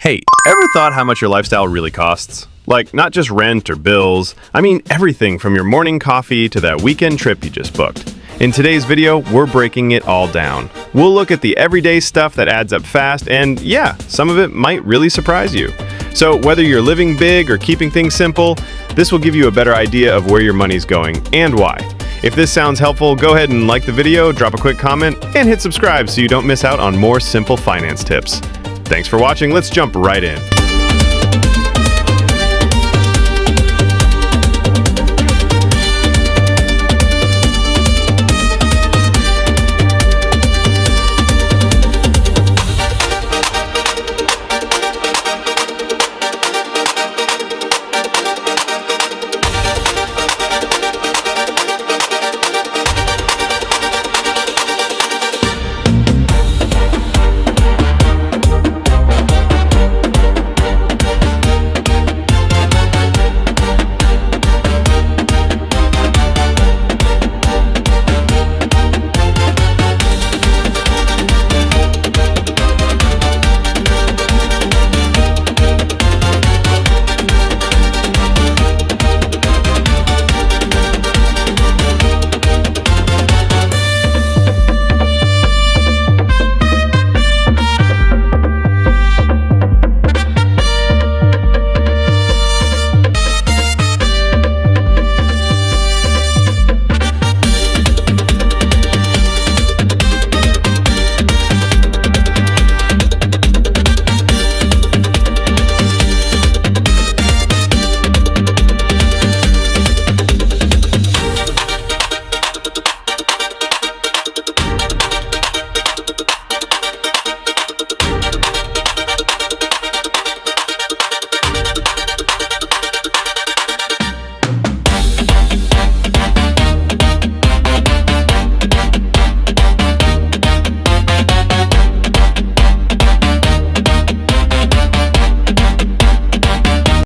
Hey, ever thought how much your lifestyle really costs? Like, not just rent or bills, I mean everything from your morning coffee to that weekend trip you just booked. In today's video, we're breaking it all down. We'll look at the everyday stuff that adds up fast, and yeah, some of it might really surprise you. So whether you're living big or keeping things simple, this will give you a better idea of where your money's going and why. If this sounds helpful, go ahead and like the video, drop a quick comment, and hit subscribe so you don't miss out on more simple finance tips. Thanks for watching. Let's jump right in.